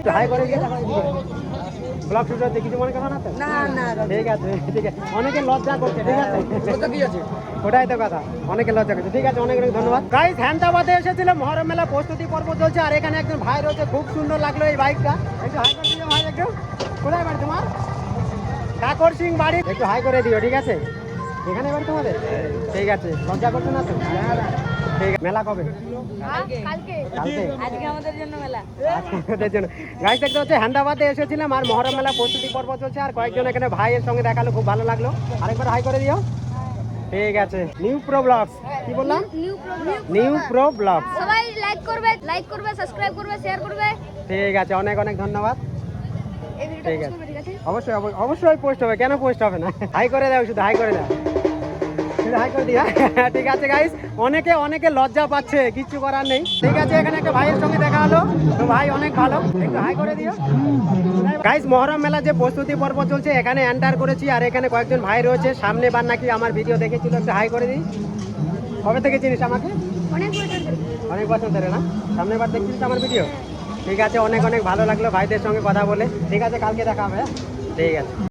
একটু হাই করে দিয়ে ব্লগ শুরু হচ্ছে, কিছু মনে করো না তো? না ঠিক আছে ঠিক আছে, অনেকে লজ্জা করছে, ঠিক আছে কি আছে? ওটাই তো কথা, অনেকে লজ্জা করছে। ঠিক আছে, অনেক অনেক ধন্যবাদ। গাইস, হ্যান্দাবাদে এসেছিলাম, মহরম মেলা প্রস্তুতি পর্ব চলছে, আর এখানে একজন ভাই রয়েছে, খুব সুন্দর লাগলো এই বাইকটা। একটু হাই করে দিও ভাই, একটু। কোথায় বাড়ি তোমার? কাকর সিং বাড়ি। একটু হাই করে দিও, ঠিক আছে? এখানে বাড়ি তোমাদের? ঠিক আছে, লজ্জা করছো না তো? ঠিক আছে, মেলা কবে? কালকে কালকে? আজকে আমাদের জন্য মেলা। ওদের জন্য গাইস, দেখতে হচ্ছে হ্যান্দাবাদে এসেছিলাম, আর মহরম মেলা প্রস্তুতি পর্ব চলছে, আর কয়েকজন এখানে ভাইয়ের সঙ্গে দেখালো, খুব ভালো লাগলো। আরেকবার হাই করে দিও। ঠিক আছে, নিউ প্রো ব্লগস, কি বললাম? New pro blogs. সবাই লাইক করবে, সাবস্ক্রাইব করবে, শেয়ার করবে। ঠিক আছে, অনেক অনেক ধন্যবাদ। এই ভিডিওটা ঠিক পোস্ট আছে, করবে, ঠিক আছে? অবশ্যই অবশ্যই পোস্ট হবে, কেন পোস্ট হবে না? হাই করে দাও, শুধু হাই করে দাও, শুধু হাই করে দিয়া। ঠিক আছে গাইস, অনেকে অনেকে লজ্জা পাচ্ছে, কিচ্ছু করার নেই। ঠিক আছে, এখানে একটা ভাইয়ের সঙ্গে দেখা হলো, তো ভাই অনেক ভালো, একটু হাই করে দিও। গাইস, মহরম মেলা যে প্রস্তুতি পর্ব চলছে, এখানে এন্টার করেছি, আর এখানে কয়েকজন ভাই রয়েছে, সামনে বার নাকি আমার ভিডিও দেখেছিল, একটু হাই করে দিই। কবে থেকে চিনিস আমাকে? অনেক বছর ধরে। অনেক বছর ধরে না? সামনের বার দেখছিস আমার ভিডিও? ঠিক আছে, অনেক অনেক ভালো লাগলো ভাইদের সঙ্গে কথা বলে। ঠিক আছে, কালকে দেখা হবে, হ্যাঁ? ঠিক আছে।